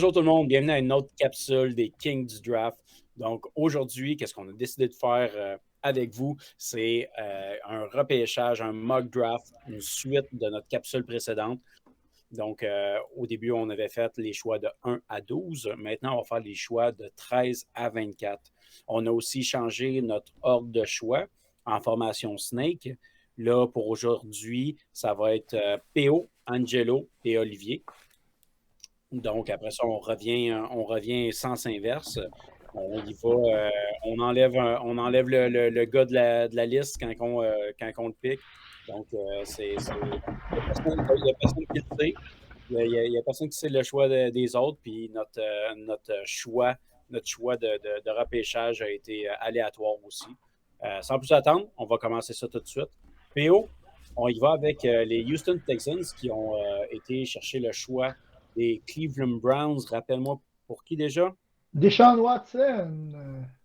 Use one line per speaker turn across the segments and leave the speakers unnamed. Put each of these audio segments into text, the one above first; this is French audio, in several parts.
Bonjour tout le monde, bienvenue à une autre capsule des Kings du Draft. Donc aujourd'hui, qu'est-ce qu'on a décidé de faire avec vous? C'est un repêchage, un mock draft, une suite de notre capsule précédente. Donc au début, on avait fait les choix de 1 à 12. Maintenant, on va faire les choix de 13 à 24. On a aussi changé notre ordre de choix en formation Snake. Là, pour aujourd'hui, ça va être PO, Angelo et Olivier. Donc, après ça, on revient sens inverse. On y va, on enlève le gars de la liste quand on le pique. Donc, il n'y a personne qui le sait. Il y a personne qui sait le choix des autres. Puis notre choix de repêchage a été aléatoire aussi. Sans plus attendre, on va commencer ça tout de suite. PO, on y va avec les Houston Texans qui ont été chercher le choix des Cleveland Browns. Rappelle-moi pour qui déjà?
Deshaun Watson,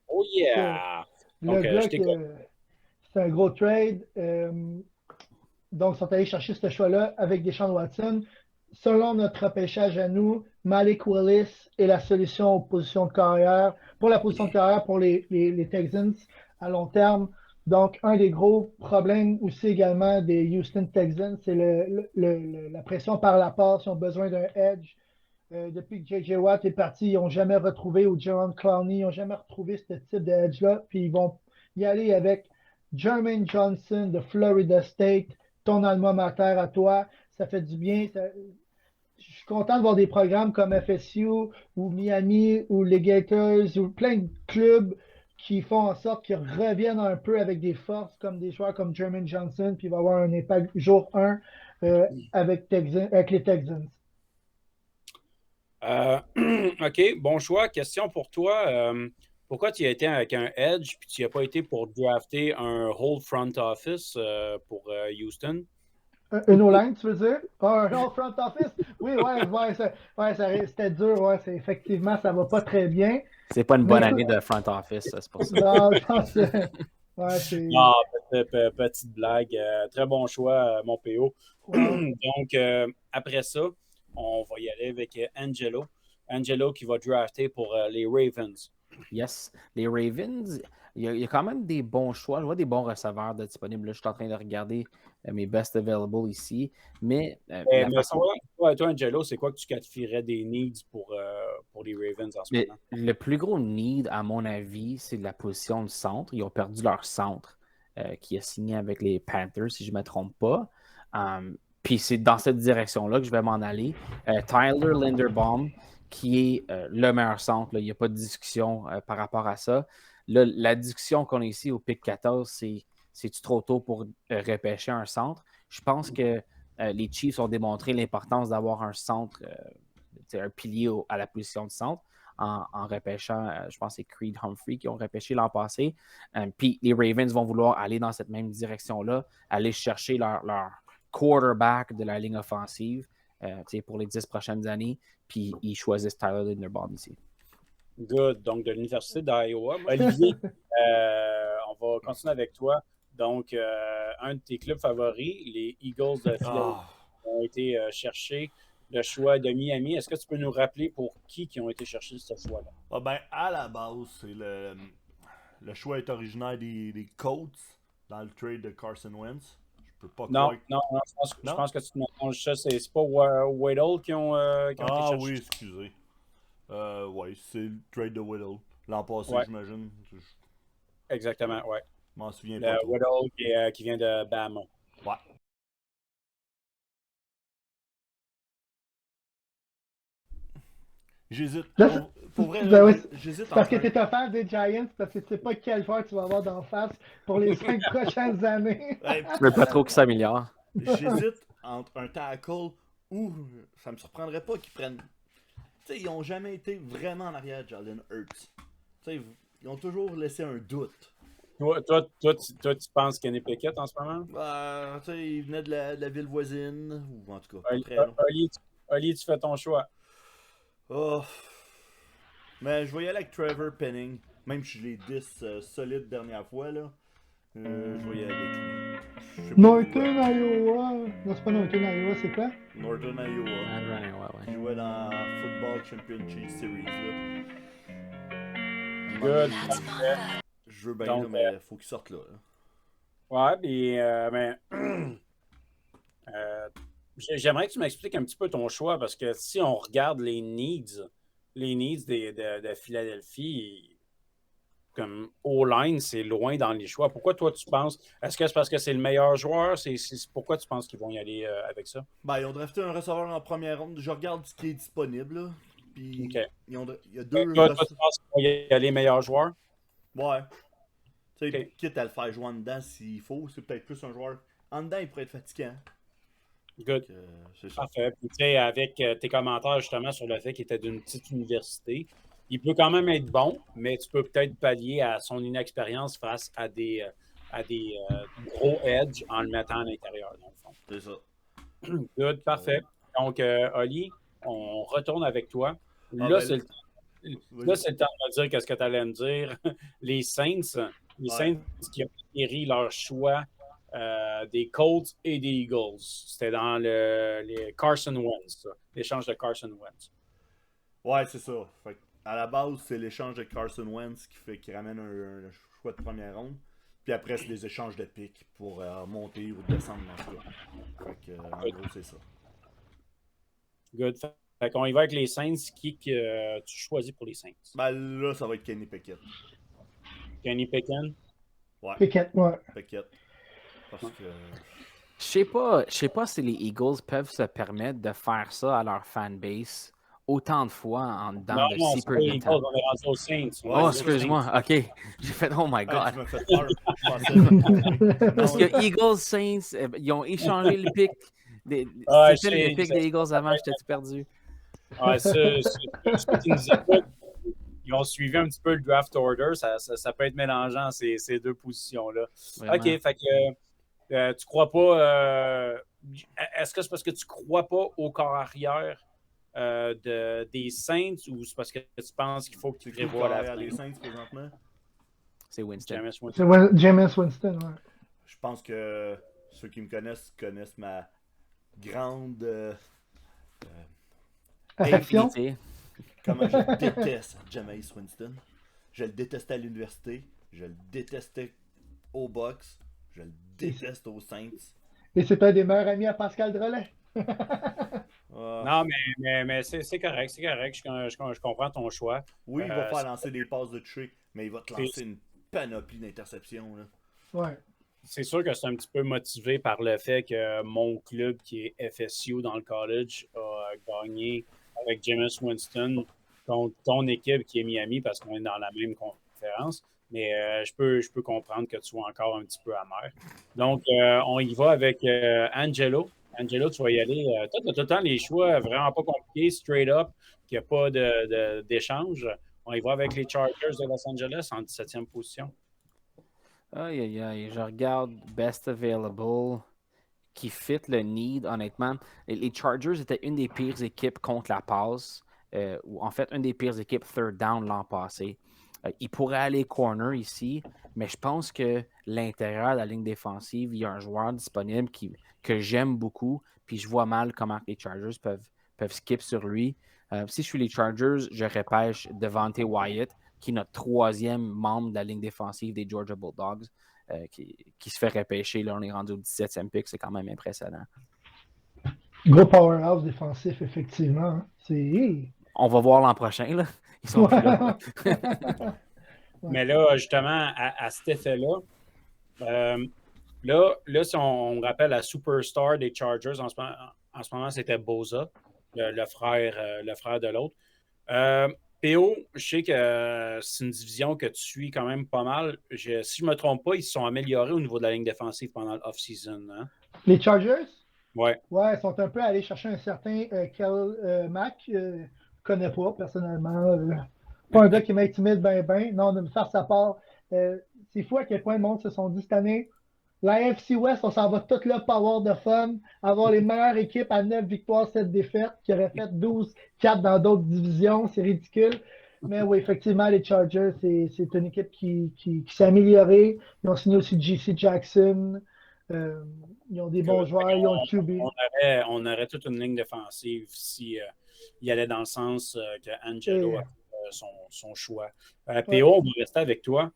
Oh
c'est
yeah!
le
Donc, je
gars
t'écoute.
c'est un gros trade. Donc, ils sont allés chercher ce choix-là avec Deshaun Watson. Selon notre repêchage à nous, Malik Willis est la solution aux positions de carrière, pour la position de carrière pour les Texans à long terme. Donc, un des gros problèmes aussi également des Houston Texans, c'est la pression par la passe. Ils ont besoin d'un edge. Depuis que J.J. Watt est parti, ils n'ont jamais retrouvé, ou Jaron Clowney, ils n'ont jamais retrouvé ce type de edge-là. Puis ils vont y aller avec Jermaine Johnson de Florida State, ton alma mater à toi. Ça fait du bien. Je suis content de voir des programmes comme FSU ou Miami ou les Gators ou plein de clubs qui font en sorte qu'ils reviennent un peu avec des forces comme des joueurs comme Jermaine Johnson, puis il va avoir un impact jour 1 avec les Texans.
OK, bon choix. Question pour toi. Pourquoi tu y as été avec un edge puis tu n'y as pas été pour drafter un whole front office pour Houston?
Une O-line, tu veux dire? Ah, un all front office? Oui, c'était dur, ouais, effectivement, ça va pas très bien.
C'est pas une
Mais
bonne
écoute,
année de front office, c'est pour ça.
non, je pense que ouais,
Non, petite blague. Très bon choix, mon PO.
wow.
Donc, après ça, on va y aller avec Angelo. Angelo qui va drafter pour les Ravens.
Yes. Les Ravens, il y a quand même des bons choix. Je vois des bons receveurs de disponibles. Là, je suis en train de regarder mes best available ici. Mais la
Mais
façon.
toi, Angelo, c'est quoi que tu qualifierais des needs pour les Ravens en ce
Mais
moment?
le plus gros need, à mon avis, c'est la position de centre. Ils ont perdu leur centre qui a signé avec les Panthers, si je ne me trompe pas. Puis c'est dans cette direction-là que je vais m'en aller. Tyler Linderbaum, qui est le meilleur centre. Là. Il n'y a pas de discussion par rapport à ça. Là, la discussion qu'on a ici au pick 14, c'est-tu trop tôt pour repêcher un centre? Je pense que les Chiefs ont démontré l'importance d'avoir un centre, un pilier à la position de centre en repêchant, je pense que c'est Creed Humphrey qui ont repêché l'an passé. Puis les Ravens vont vouloir aller dans cette même direction-là, aller chercher leur quarterback de la ligne offensive pour les 10 prochaines années. Puis ils choisissent Tyler Linderbaum ici.
Good. Donc, de l'Université d'Iowa. Olivier, on va continuer avec toi. Donc, un de tes clubs favoris, les Eagles de Philadelphie, ont été chercher le choix de Miami. Est-ce que tu peux nous rappeler pour qui ont été chercher ce choix-là?
Ah ben, à la base, c'est le choix est originaire des Colts dans le trade de Carson Wentz. Je peux pas
Non,
croire.
non, non, je
Non?
pense que tu mélanges ça. C'est pas Waddle qui ont été
Ah oui,
cherchés.
excusez. Ouais, c'est le trade de Whittle. L'an passé,
Ouais,
j'imagine. Je
exactement, ouais.
m'en souviens pas
Le
trop.
Waddle qui vient de Bama.
Ouais. J'hésite.
Là,
Pour vrai, là,
ben oui,
j'hésite
c'est parce
entre
que
un.
tu es un fan des Giants, parce que tu sais pas quel joueur tu vas avoir d'en face pour les 5 prochaines années.
Ouais,
Je ne veux pas trop qu'il s'améliore.
j'hésite entre un tackle ou ça me surprendrait pas qu'ils prennent. Tu sais, ils ont jamais été vraiment en arrière de Jalen Hurts. Tu sais, ils ont toujours laissé un doute.
Toi, tu penses Kenny Pickett en ce moment?
Tu sais, ils venaient de la ville voisine, ou en tout cas, pas
Oli,
très loin.
Oli, tu fais ton choix.
Oh. Mais je vais y aller avec Trevor Penning. Même si je l'ai 10 solide dernière fois, là. Je vais y aller avec lui. Je sais pas
Northern
pourquoi.
Iowa. Non, c'est pas Northern Iowa, c'est quoi?
Northern Iowa.
Ouais.
Il jouait dans Football Championship Series. Là.
Good.
Je veux bien,
Donc,
là, mais faut qu'il sorte là.
Ouais, puis j'aimerais que tu m'expliques un petit peu ton choix parce que si on regarde les needs de Philadelphie, comme O-line, c'est loin dans les choix. Pourquoi toi tu penses? Est-ce que c'est parce que c'est le meilleur joueur? Pourquoi tu penses qu'ils vont y aller avec ça?
Ben, ils ont drafté un receveur en première ronde. Je regarde ce qui est disponible. Là. Puis,
OK.
il y a deux
Toi, tu penses qu'ils vont y aller meilleurs joueurs?
Ouais. Tu sais,
Okay.
Quitte à le faire jouer en dedans s'il faut, c'est peut-être plus un joueur. En dedans, il pourrait être fatigant.
Good.
C'est ça.
Parfait. Puis, tu sais, avec tes commentaires justement sur le fait qu'il était d'une petite université, il peut quand même être bon, mais tu peux peut-être pallier à son inexpérience face à des gros edge en le mettant à l'intérieur, dans le fond.
C'est ça.
Good, parfait. Donc, Oli, on retourne avec toi. Là,
ben,
c'est le temps de me dire qu'est-ce que tu allais me dire. Les Saints qui ont acquis leur choix des Colts et des Eagles. C'était dans les Carson Wentz, l'échange de Carson Wentz.
Ouais, c'est ça. Fait à la base, c'est l'échange de Carson Wentz qui ramène un choix de première ronde. Puis après, c'est des échanges de pics pour monter ou descendre dans ce cas. Fait que, en gros, c'est ça.
Good. Fait qu'on y va avec les Saints. Qui que tu choisis pour les Saints?
Ben là, ça va être Kenny Pickett.
Kenny Pickett?
Ouais.
Pickett, ouais.
Pickett. Parce que...
Je sais pas si les Eagles peuvent se permettre de faire ça à leur fanbase autant de fois en dedans de si peu de temps.
On est rendu aux Saints.
Oh, excuse-moi. OK. J'ai fait, oh my God.
Tu m'as fait peur. Je
Parce que Eagles, Saints, ils ont échangé le pic. C'était le pic des Eagles avant, j'étais perdu.
Ouais, ceux qui nous écoutent, ils ont suivi un petit peu le draft order. Ça peut être mélangeant, ces deux positions-là.
Vraiment.
OK, fait que tu crois pas... est-ce que c'est parce que tu crois pas au corps arrière des Saints ou c'est parce que tu penses qu'il faut que tu prévois l'avenir?
Les Saints présentement.
C'est Winston.
C'est Jameis Winston, ouais.
Je pense que ceux qui me connaissent ma grande
affection.
Comment je déteste Jameis Winston. Je le détestais à l'université. Je le détestais au box. Je le déteste aux Saints.
Et c'est un des meilleurs amis à Pascal Drolet.
Non, mais c'est correct, c'est correct. Je comprends ton choix.
Oui, il va faire lancer des passes de toucher, mais il va te lancer une panoplie d'interceptions. Là.
Ouais.
C'est sûr que c'est un petit peu motivé par le fait que mon club, qui est FSU dans le college, a gagné avec Jameis Winston contre ton équipe qui est Miami parce qu'on est dans la même conférence. Mais je peux comprendre que tu sois encore un petit peu amer. Donc, on y va avec Angelo. Angelo, tu vas y aller. Toi, tu as tout le temps les choix vraiment pas compliqués, straight up, qu'il n'y a pas d'échange. On y va avec les Chargers de Los Angeles en 17e position.
Aïe, je regarde Best Available qui fit le need, honnêtement. Les Chargers étaient une des pires équipes contre la passe, ou en fait, une des pires équipes third down l'an passé. Ils pourraient aller corner ici, mais je pense que l'intérieur de la ligne défensive, il y a un joueur disponible que j'aime beaucoup, puis je vois mal comment les Chargers peuvent skip sur lui. Si je suis les Chargers, je repêche Devontae Wyatt, qui est notre 3e membre de la ligne défensive des Georgia Bulldogs, qui se fait repêcher. Là, on est rendu au 17e pick, c'est quand même impressionnant.
Gros powerhouse défensif, effectivement.
On
va voir l'an prochain, là. Ils sont plus là.
Mais là, justement, à cet effet-là, là, si on rappelle la superstar des Chargers, en ce moment, c'était Bosa, le frère de l'autre. PO, je sais que c'est une division que tu suis quand même pas mal. Si je ne me trompe pas, ils se sont améliorés au niveau de la ligne défensive pendant l'off-season. Hein?
Les Chargers?
Ouais.
Ouais, ils sont un peu allés chercher un certain Khalil Mack. Je ne connais pas personnellement. Pas un gars qui m'intimide ben. Non, de me faire sa part. C'est fou à quel point le monde se sont dit cette année. La AFC West, on s'en va tout là pour avoir de fun, avoir les meilleures équipes à 9 victoires, 7 défaites, qui auraient fait 12-4 dans d'autres divisions. C'est ridicule. Mais oui, effectivement, les Chargers, c'est une équipe qui s'est améliorée. Ils ont signé aussi JC Jackson. Ils ont des bons joueurs, ils ont le QB.
On aurait toute une ligne défensive si il allait dans le sens que Angelo a fait son choix. PO, on va rester avec toi.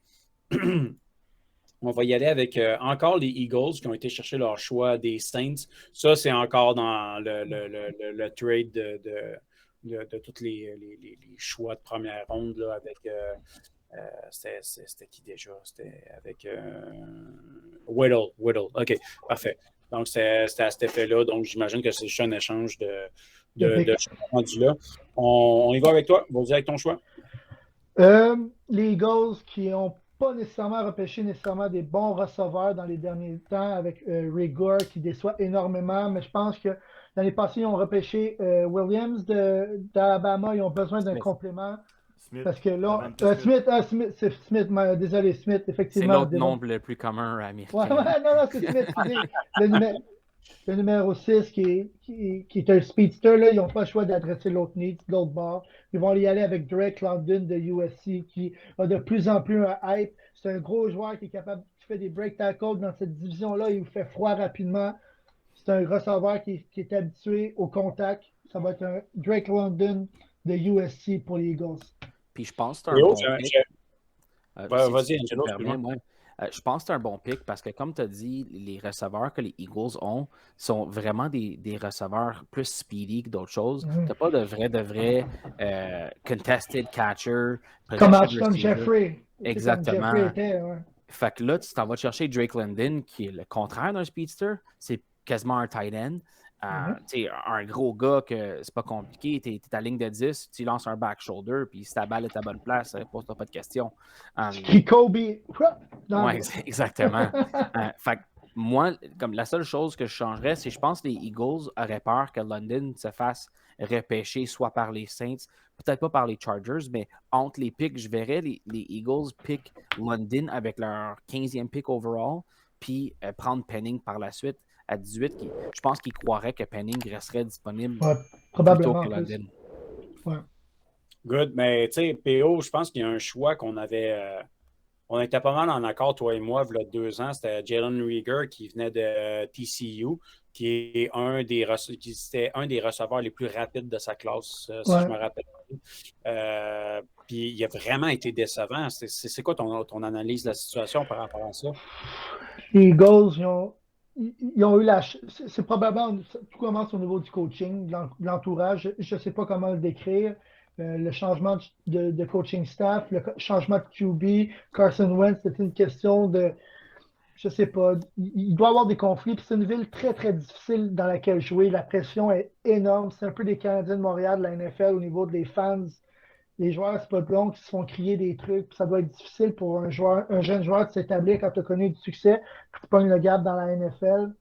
On va y aller avec encore les Eagles qui ont été chercher leur choix des Saints. Ça, c'est encore dans le trade de tous les choix de première ronde là, avec. C'était qui déjà? C'était avec Whittle. OK, parfait. Donc, c'était à cet effet-là. Donc, j'imagine que c'est juste un échange de choix rendu là. On y va avec toi. Vas-y avec ton choix.
Les Eagles qui n'ont pas nécessairement repêché nécessairement des bons receveurs dans les derniers temps avec Ray Gore qui déçoit énormément, mais je pense que l'année passée, ils ont repêché Williams d'Alabama. Ils ont besoin d'un complément.
Smith.
Parce que là, c'est Smith, désolé, Smith, effectivement.
C'est l'autre nom le plus commun américain.
Non, c'est Smith. Le numéro 6 qui est un speedster, là, ils n'ont pas le choix d'adresser l'autre need, Goldbar. Ils vont y aller avec Drake London de USC qui a de plus en plus un hype. C'est un gros joueur qui est capable, qui fait des break tackles dans cette division-là. Il vous fait froid rapidement. C'est un receveur qui est habitué au contact. Ça va être un Drake London de USC pour les Eagles.
Puis je pense que c'est un bon pick.
Vas-y, Angelo,
je pense que c'est un bon pick parce que, comme tu as dit, les receveurs que les Eagles ont sont vraiment des receveurs plus speedy que d'autres choses. Tu n'as pas de vrai contested catcher.
Comme Jeffrey.
Exactement.
Jeffrey était, ouais.
Fait que là, tu t'en vas chercher Drake London, qui est le contraire d'un speedster. C'est quasiment un tight end. Un gros gars que c'est pas compliqué, t'es à ligne de 10, tu lances un back shoulder, puis si ta balle est à bonne place, pose-toi pas de questions.
Kobe.
Oui, exactement. Fait que moi, comme la seule chose que je changerais, c'est je pense que les Eagles auraient peur que London se fasse repêcher soit par les Saints, peut-être pas par les Chargers, mais entre les picks, je verrais les Eagles pick London avec leur 15e pick overall, puis prendre Penning par la suite. À 18, je pense qu'ils croiraient que Penning resterait disponible
probablement
plutôt que London.
Ouais.
Good, mais tu sais, PO, je pense qu'il y a un choix qu'on avait. On était pas mal en accord, toi et moi, il y a 2 ans. C'était Jalen Reagor qui venait de TCU, qui est c'était un des receveurs les plus rapides de sa classe, si je me rappelle. Puis il a vraiment été décevant. C'est quoi ton analyse de la situation par rapport à ça?
Les Eagles, ils ont eu c'est probablement, tout commence au niveau du coaching, de l'entourage. Je ne sais pas comment le décrire. Le changement de coaching staff, le changement de QB, Carson Wentz, c'est une question de, je ne sais pas, il doit y avoir des conflits. C'est une ville très, très difficile dans laquelle jouer. La pression est énorme. C'est un peu des Canadiens de Montréal, de la NFL, au niveau des fans. Les joueurs, c'est pas de long, qui se font crier des trucs. Ça doit être difficile pour un jeune joueur de s'établir quand tu as connu du succès, puis tu pognes le gap dans la NFL.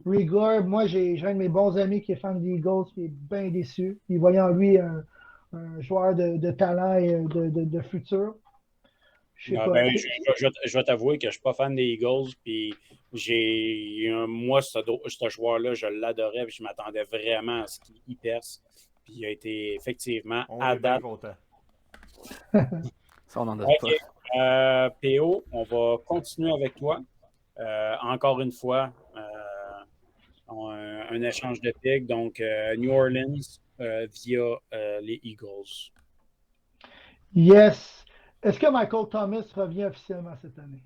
Reagor, moi, j'ai un de mes bons amis qui est fan des Eagles, qui est bien déçu. Il voyait en lui un joueur de talent et de futur.
Je vais t'avouer que je ne suis pas fan des Eagles, puis moi, ce joueur-là, je l'adorais, puis je m'attendais vraiment à ce qu'il perce. Puis il a été effectivement à date.
Ça, on en a
pas. PO, on va continuer avec toi. Encore une fois, un échange de pick. Donc, New Orleans via les Eagles.
Yes. Est-ce que Michael Thomas revient officiellement cette année?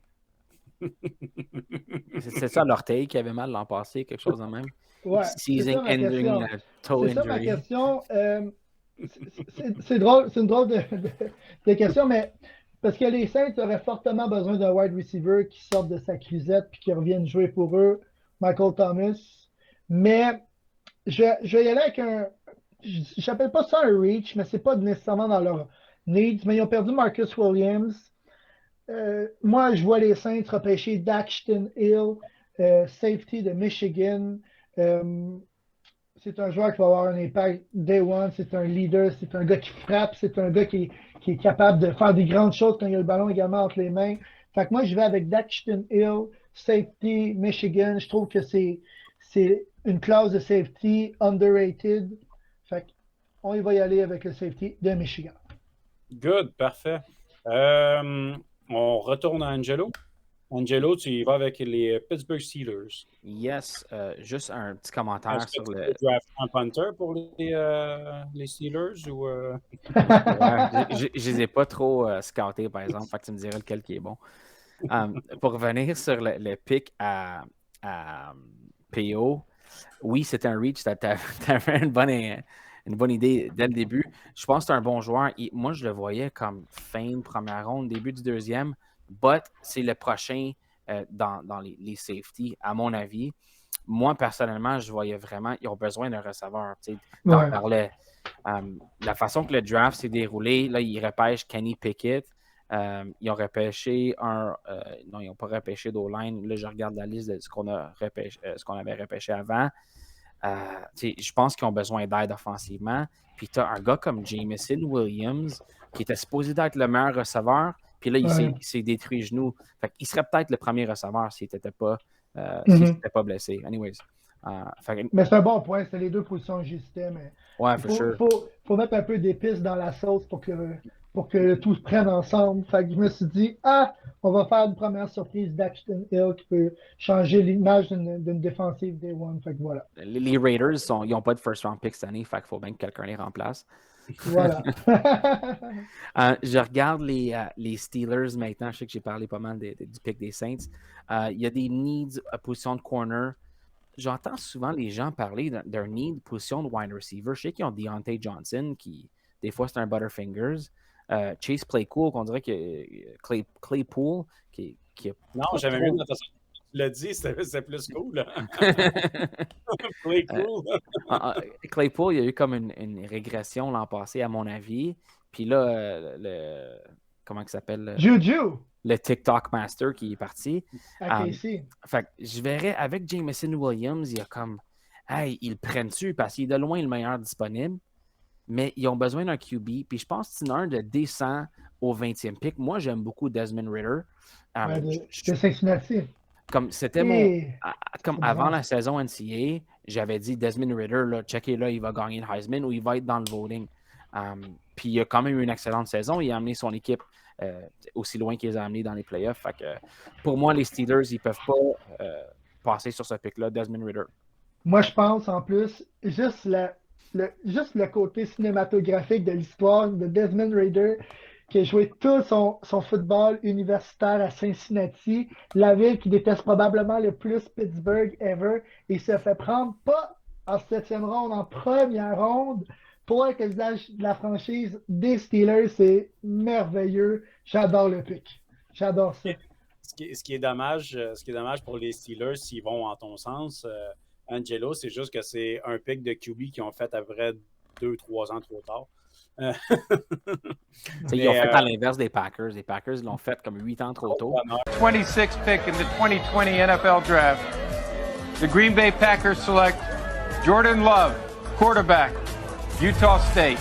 C'est ça l'orteil qui avait mal l'an passé, quelque chose de même?
Ouais.
Season ending toe injury.
C'est ça ma question. C'est une drôle de question, mais parce que les Saints auraient fortement besoin d'un wide receiver qui sorte de sa crisette et qui revienne jouer pour eux, Michael Thomas. Mais je vais y aller avec je n'appelle pas ça un reach, mais c'est pas nécessairement dans leur needs, mais ils ont perdu Marcus Williams. Moi, je vois les Saints repêcher Daxton Hill, safety de Michigan. C'est un joueur qui va avoir un impact day one. C'est un leader, c'est un gars qui frappe, c'est un gars qui est capable de faire des grandes choses quand il a le ballon également entre les mains. Fait que moi, je vais avec Daxton Hill, safety, Michigan. Je trouve que c'est une classe de safety underrated. Fait qu'on va y aller avec le safety de Michigan.
Good, parfait. On retourne à Angelo. Angelo, tu y vas avec les Pittsburgh Steelers.
Yes, juste un petit commentaire
Est-ce que
sur
tu
le.
veux draft un punter pour les Steelers ou
Ouais, je les ai pas trop scoutés, par exemple, fait que tu me dirais lequel qui est bon. Pour revenir sur le pick à PO, oui, c'était un reach. T'avais une bonne idée dès le début. Je pense que c'est un bon joueur. Moi, je le voyais comme fin de première ronde, début du deuxième. But c'est le prochain dans les safety, à mon avis. Moi, personnellement, je voyais vraiment, ils ont besoin d'un receveur. Tu en
Ouais.
parlais. La façon que le draft s'est déroulé, là, ils repêchent Kenny Pickett. Ils ont repêché non, ils n'ont pas repêché d'O-line. Là, je regarde la liste de ce qu'on avait repêché avant. Je pense qu'ils ont besoin d'aide offensivement. Puis tu as un gars comme Jameson Williams qui était supposé être le meilleur receveur. Puis là, il s'est détruit les genoux. Fait qu'il serait peut-être le premier receveur s'il n'était pas blessé. Anyways.
Mais c'est un bon point, c'est les deux positions que j'hésitais, mais
Ouais,
il
for sure.
faut mettre un peu d'épices dans la sauce pour que tout se prenne ensemble. Fait que je me suis dit, on va faire une première surprise d'Axton Hill qui peut changer l'image d'une défensive Day One. Fait que voilà.
Les Raiders, ils n'ont pas de first round pick cette année, fait qu'il faut bien que quelqu'un les remplace.
Voilà.
Je regarde les Steelers maintenant. Je sais que j'ai parlé pas mal du pick des Saints. Il y a des needs à position de corner. J'entends souvent les gens parler d'un need position de wide receiver. Je sais qu'ils ont Deontay Johnson, qui des fois c'est un Butterfingers. Chase Claypool, qu'on dirait que Claypool, qui a
non, j'aimais mieux notre façon. Tu l'as dit, c'est plus cool. Claypool.
Claypool, il y a eu comme une régression l'an passé, à mon avis. Puis là, comment il s'appelle?
Juju!
Le TikTok Master qui est parti.
Fait
que je verrais avec Jameson Williams, il y a comme, hey, ils le prennent-tu parce qu'il est de loin le meilleur disponible, mais ils ont besoin d'un QB. Puis je pense que c'est un de décent au 20e pick. Moi, j'aime beaucoup Desmond Ritter.
de Cincinnati.
Comme c'était comme avant la saison NCAA, j'avais dit Desmond Ritter, là, checkez-là, il va gagner le Heisman ou il va être dans le voting. Puis il a quand même eu une excellente saison. Il a amené son équipe aussi loin qu'ils les ont amenés dans les playoffs. Fait que, pour moi, les Steelers, ils ne peuvent pas passer sur ce pic-là, Desmond Ritter.
Moi, je pense en plus, juste le côté cinématographique de l'histoire de Desmond Ritter, qui a joué tout son football universitaire à Cincinnati, la ville qui déteste probablement le plus Pittsburgh ever, et se fait prendre pas en 7e ronde, en première ronde, pour être le visage de la franchise des Steelers. C'est merveilleux. J'adore le pick. J'adore ça.
Ce qui est dommage pour les Steelers, s'ils vont en ton sens, Angelo, c'est juste que c'est un pick de QB qu'ils ont fait à vrai 2-3 ans trop tard.
Ils ont fait à l'inverse des Packers. Les Packers l'ont fait comme 8 ans trop tôt.
26th pick in the 2020 NFL Draft. The Green Bay Packers select Jordan Love, quarterback, Utah State.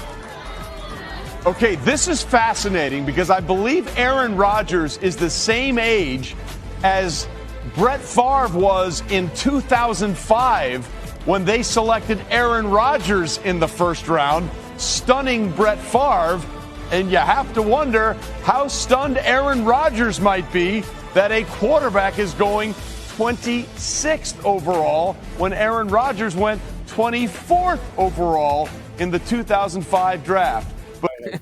Okay, this is fascinating because I believe Aaron Rodgers is the same age as Brett Favre was in 2005 when they selected Aaron Rodgers in the first round, stunning Brett Favre. And you have to wonder how stunned Aaron Rodgers might be that a quarterback is going 26th overall when Aaron Rodgers went 24th overall in the 2005 draft.
Mais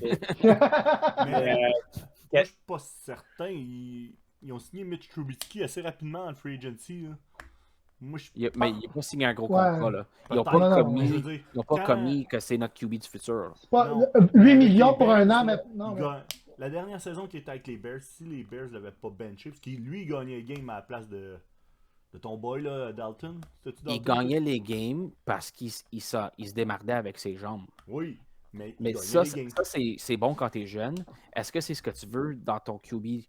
je suis pas certain. Ils ont signé Mitch Trubisky assez rapidement en free agency. Là. Moi,
mais il n'a pas signé un gros contrat. Là. Ils n'ont pas commis que c'est notre QB du futur.
Pas, 8 millions pour un an, mais non.
La dernière saison qui était avec les Bears, si les Bears ne l'avaient pas benché, parce qu'il lui gagnait les games à la place de ton boy là, Dalton. Dalton.
Il gagnait les games parce qu'il se démardait avec ses jambes.
Oui. Mais
ça c'est bon quand tu es jeune. Est-ce que c'est ce que tu veux dans ton QB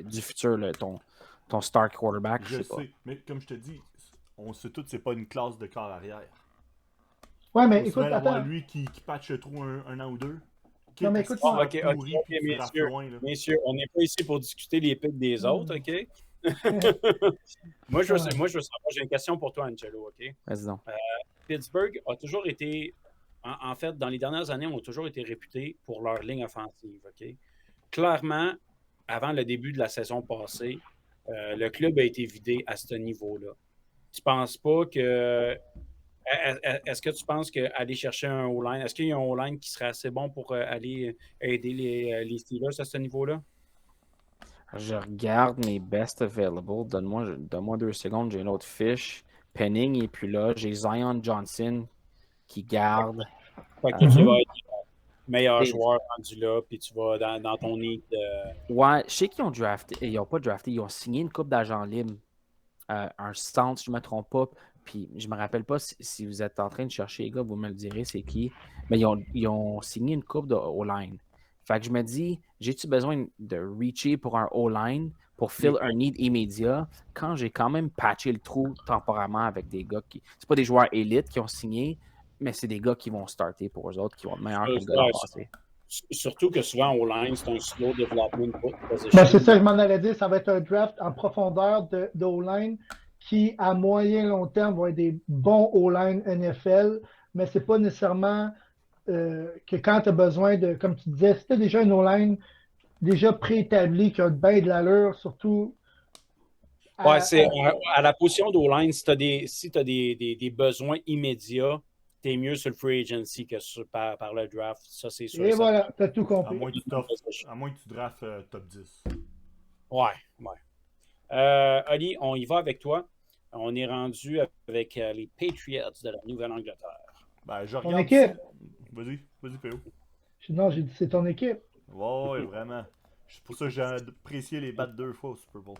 du futur, là, ton star quarterback?
Je sais pas. Mais comme je te dis, on sait tous que c'est pas une classe de corps arrière.
Ouais, mais
on
écoute,
attends. Lui qui patche le trou un an ou deux.
Non, mais écoute,
messieurs, on n'est pas ici pour discuter les picks des autres, OK? Moi, je veux savoir, j'ai une question pour toi, Angelo, OK?
Vas-y donc.
Pittsburgh a toujours été, en fait, dans les dernières années, ont toujours été réputés pour leur ligne offensive, OK? Clairement, avant le début de la saison passée, Le club a été vidé à ce niveau-là. Tu penses pas que. Est-ce que tu penses qu'aller chercher un O-line, est-ce qu'il y a un O-line qui serait assez bon pour aller aider les Steelers à ce niveau-là?
Je regarde mes best available. Donne-moi 2 secondes, j'ai une autre fiche. Penning et puis là, j'ai Zion Johnson qui garde.
Fait que tu vas être meilleur joueur rendu là, puis tu vas dans ton need.
Ouais, je sais qu'ils ont drafté. Ils n'ont pas drafté, ils ont signé une coupe d'agents libres. Un centre, si je ne me trompe pas. Puis je me rappelle pas si vous êtes en train de chercher, les gars, vous me le direz, c'est qui. Mais ils ont signé une coupe de O-line. Fait que je me dis, j'ai-tu besoin de reacher pour un O-line pour fill un need immédiat quand j'ai quand même patché le trou temporairement avec des gars qui. C'est pas des joueurs élites qui ont signé, mais c'est des gars qui vont starter pour eux autres, qui vont être meilleurs que le gars l'an passé.
Surtout que souvent, O-line, c'est un slow development position.
Ben, c'est ça que je m'en allais dire. Ça va être un draft en profondeur de O-line qui, à moyen long terme, vont être des bons O-line NFL, mais c'est pas nécessairement que quand tu as besoin de, comme tu disais, si tu as déjà une O-line déjà préétablie, qui a bien de l'allure, surtout.
Ouais, c'est à la position d'O-line, si tu as des besoins immédiats, tu es mieux sur le free agency que par le draft. Ça, c'est sûr.
Et voilà, tu as tout compris.
À moins que tu drafts top 10.
Ouais. Ali, on y va avec toi. On est rendu avec les Patriots de la Nouvelle-Angleterre.
Ben, je
Ton
regarde.
équipe.
Vas-y, Péo.
Non, j'ai dit c'est ton équipe.
Ouais, vraiment. C'est pour ça que j'ai apprécié les battre 2 fois au Super Bowl.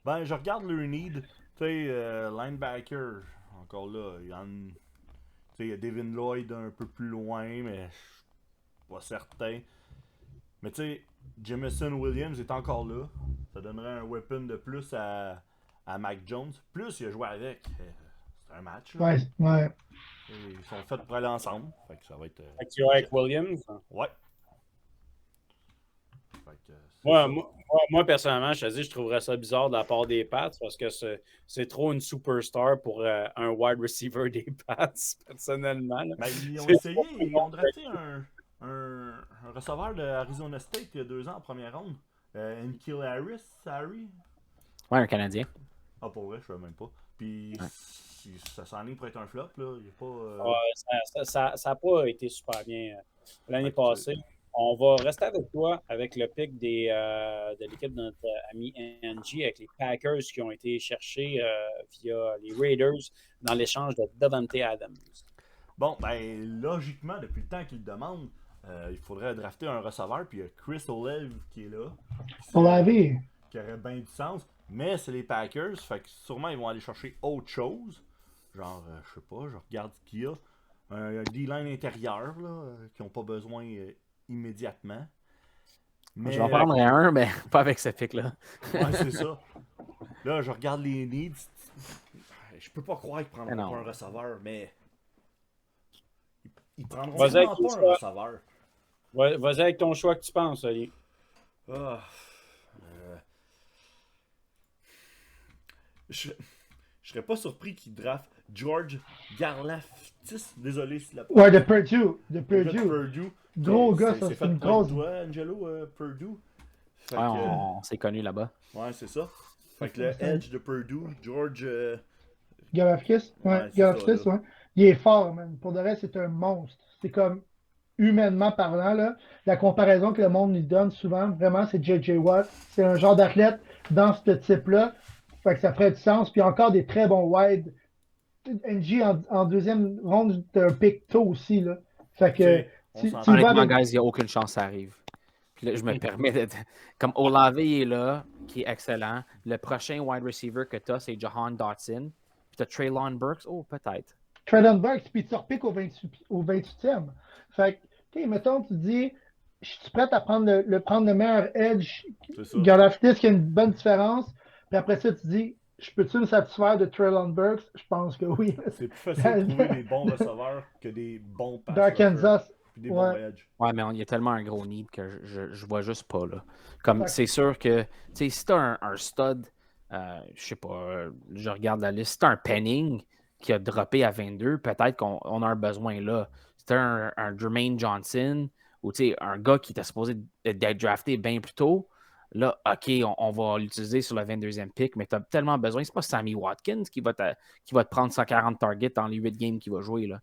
Ben, je regarde leur need. Tu sais, linebacker, encore là, il y a Devin Lloyd un peu plus loin, mais je suis pas certain. Mais tu sais, Jameson Williams est encore là. Ça donnerait un weapon de plus à Mac Jones. Plus, il a joué avec. C'est un match. Là.
Ouais.
Ils sont faits pour aller ensemble. Fait que ça va être.
Fait que tu vas avec Williams?
Ouais.
Moi, personnellement, je te dis, je trouverais ça bizarre de la part des Pats parce que c'est trop une superstar pour un wide receiver des Pats, personnellement.
Ben, ils ont essayé, ils ont drafté un receveur de Arizona State il y a 2 ans en première ronde. N'Keal Harry.
Ouais, un Canadien.
Ah, pour vrai, je sais même pas. Puis ça s'enligne pour être un flop, là. Il y a pas.
Ça n'a pas été super bien l'année passée. On va rester avec toi avec le pick de l'équipe de notre ami Angie avec les Packers qui ont été cherchés via les Raiders dans l'échange de Davante Adams.
Bon, ben, logiquement, depuis le temps qu'ils le demandent, il faudrait drafter un receveur, puis il y a Chris Olave qui est là. Qui aurait bien du sens. Mais c'est les Packers, fait que sûrement ils vont aller chercher autre chose. Genre, je sais pas, je regarde ce qu'il y a. Un D-line intérieur, là, qui n'ont pas besoin immédiatement.
Mais, je vais en prendre un, mais pas avec ce pic-là.
Ouais, c'est ça. Là, je regarde les needs. Je peux pas croire qu'ils prendront pas un receveur, mais ils prendront vraiment pas un receveur.
Vas-y avec ton choix que tu penses, Ali.
Je serais pas surpris qu'ils draftent George Garlaftis. Désolé si la.
Ouais, de Purdue. Gros gars, ça,
c'est une grosse. Toi, Angelo, Purdue.
Ouais, on s'est connus là-bas.
Ouais, c'est ça. Fait que le Edge de Purdue, George.
Garafkis, ouais. Il est fort, man. Pour de reste, c'est un monstre. C'est comme, humainement parlant, là, la comparaison que le monde lui donne souvent, vraiment, c'est J.J. Watt. C'est un genre d'athlète dans ce type-là. Fait que ça ferait du sens. Puis encore des très bons wide. NG en deuxième ronde, t'as un pick tôt aussi, là. Fait que.
Honnêtement, guys, il n'y a aucune chance que ça arrive. Puis là, je me permets d'être. Comme Olave est là, qui est excellent. Le prochain wide receiver que tu as, c'est Jahan Dotson. Puis tu as Traylon Burks. Oh, peut-être.
Traylon Burks, puis tu repiques au 28e. Fait que, mettons, tu dis, je suis prêt à prendre le meilleur edge. Garaftis qui a une bonne différence. Puis après ça, tu dis, je peux-tu me satisfaire de Traylon Burks? Je pense que oui.
C'est plus facile de trouver des bons receveurs que des bons passes.
Dans Kansas.
Des bons edge.
Ouais, mais il y a tellement un gros need que je vois juste pas, là. Comme, c'est sûr que, tu sais, si t'as un stud, je sais pas, je regarde la liste, si t'as un Penning qui a droppé à 22, peut-être qu'on a un besoin là. Si t'as un Jermaine Johnson, ou tu sais, un gars qui était supposé d'être drafté bien plus tôt, là, OK, on va l'utiliser sur le 22e pick, mais tu as tellement besoin. C'est pas Sammy Watkins qui va te prendre 140 targets dans les 8 games qu'il va jouer, là.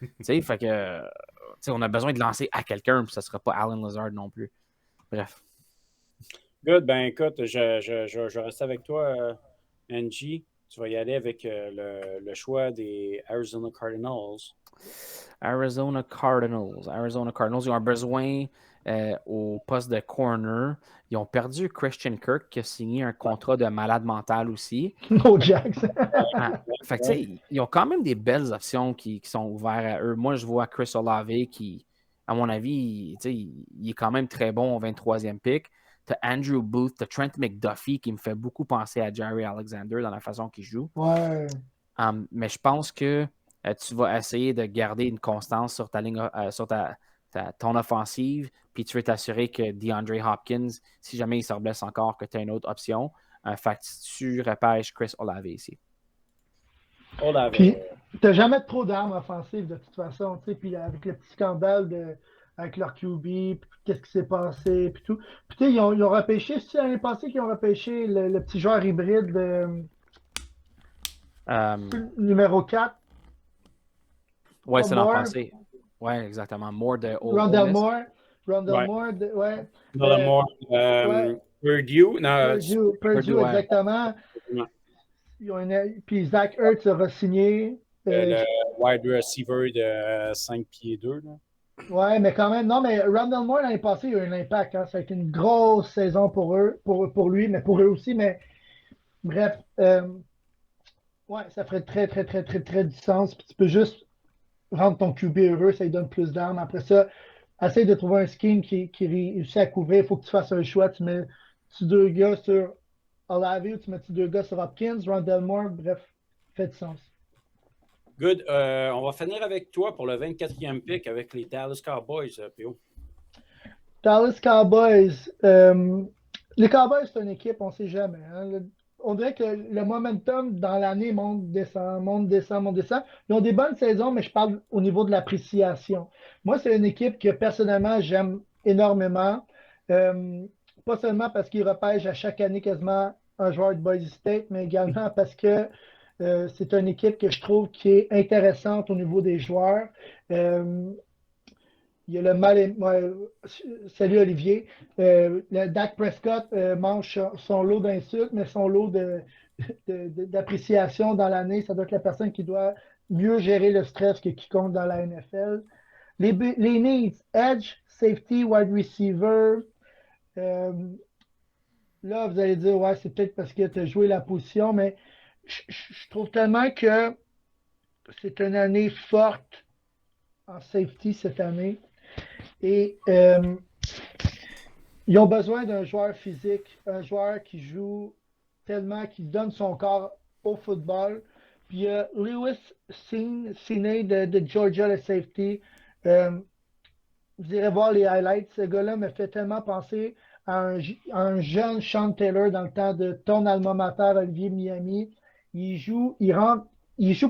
Tu sais, fait que, tu sais, on a besoin de lancer à quelqu'un, puis ça sera pas Alan Lazard non plus. Bref.
Good, ben écoute, je reste avec toi, Angie. Tu vas y aller avec le choix des Arizona Cardinals.
Arizona Cardinals, ils ont un besoin au poste de corner. Ils ont perdu Christian Kirk qui a signé un contrat de malade mental aussi.
No Jax.
Fait que, tu sais, ils ont quand même des belles options qui sont ouvertes à eux. Moi, je vois Chris Olave qui, à mon avis, il est quand même très bon au 23e pick. Tu as Andrew Booth, tu as Trent McDuffie qui me fait beaucoup penser à Jerry Alexander dans la façon qu'il joue.
Ouais.
Mais je pense que tu vas essayer de garder une constance sur ta ligne, sur ton offensive, puis tu veux t'assurer que DeAndre Hopkins, si jamais il se blesse encore, que tu as une autre option. Fait que tu repêches Chris Olave ici.
Olave.
Puis, t'as jamais trop d'armes offensives de toute façon, tu sais, puis avec le petit scandale avec leur QB, puis qu'est-ce qui s'est passé, puis tout. Puis, tu sais, ils ont repêché, c'est l'année passée qu'ils ont repêché le petit joueur hybride numéro 4.
Ouais, c'est l'an passé. Ouais, exactement. Moore de
Rondell Moore.
Ouais.
Moore, ouais.
Rondell Moore.
Ouais.
Purdue.
Purdue, exactement. Puis Zach Ertz a re-signé.
Le wide receiver de 5 pieds 2. Là.
Ouais, mais quand même, non, mais Rondell Moore l'année passée, il a eu un impact. Hein. Ça a été une grosse saison pour lui, mais pour eux aussi. Mais bref, ouais, ça ferait très, très, très, très, très du sens. Puis tu peux juste rendre ton QB heureux, ça lui donne plus d'armes. Après ça, essaye de trouver un scheme qui réussit à couvrir. Il faut que tu fasses un choix. Tu mets deux gars sur Olave ou tu mets deux gars sur Hopkins, Rondell Moore. Bref, fait du sens.
Good. On va finir avec toi pour le 24e pick avec les Dallas Cowboys, P.O.
Dallas Cowboys. Les Cowboys, c'est une équipe, on ne sait jamais. Hein. On dirait que le momentum dans l'année monte, descend. Ils ont des bonnes saisons, mais je parle au niveau de l'appréciation. Moi, c'est une équipe que personnellement, j'aime énormément. Pas seulement parce qu'ils repêchent à chaque année quasiment un joueur de Boise State, mais également parce que c'est une équipe que je trouve qui est intéressante au niveau des joueurs. Il y a le salut Olivier. Dak Prescott mange son lot d'insultes, mais son lot d'appréciation dans l'année. Ça doit être la personne qui doit mieux gérer le stress que quiconque dans la NFL. Les needs, edge, safety, wide receiver. Là, vous allez dire, ouais, c'est peut-être parce que tu as joué la position, mais je trouve tellement que c'est une année forte en safety cette année. Et ils ont besoin d'un joueur physique, un joueur qui joue tellement, qui donne son corps au football. Puis Lewis Cine de Georgia, le safety. Vous irez voir les highlights. Ce gars-là me fait tellement penser à un jeune Sean Taylor dans le temps de ton alma mater, Olivier Miami. Il joue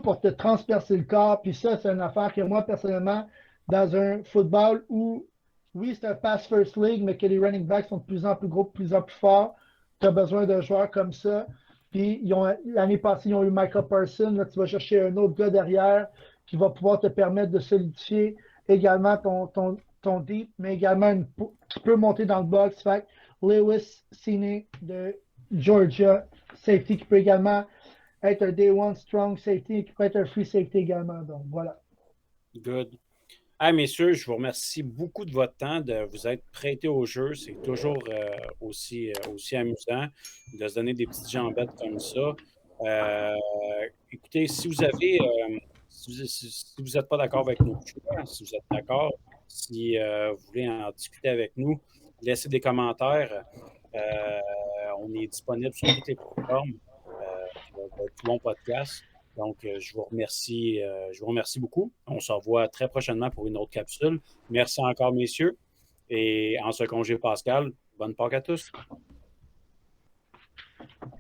pour te transpercer le corps. Puis ça, c'est une affaire que moi, personnellement, dans un football où, oui, c'est un pass first league, mais que les running backs sont de plus en plus gros, de plus en plus forts, tu as besoin d'un joueur comme ça. Puis l'année passée, ils ont eu Michael Parsons. Là, tu vas chercher un autre gars derrière qui va pouvoir te permettre de solidifier également ton deep, mais également qui peut monter dans le box. Fait Lewis Cine de Georgia, safety qui peut également être un day one strong safety, qui peut être un free safety également. Donc voilà.
Good. Hey, messieurs, je vous remercie beaucoup de votre temps, de vous être prêtés au jeu. C'est toujours aussi amusant de se donner des petites jambettes comme ça. Écoutez, si vous avez, si vous n'êtes pas d'accord avec nos choix, si vous êtes d'accord, si vous voulez en discuter avec nous, laissez des commentaires. On est disponible sur toutes les plateformes de tout bon podcast. Donc, je vous remercie beaucoup. On se revoit très prochainement pour une autre capsule. Merci encore, messieurs. Et en ce congé pascal, bonne Pâques à tous.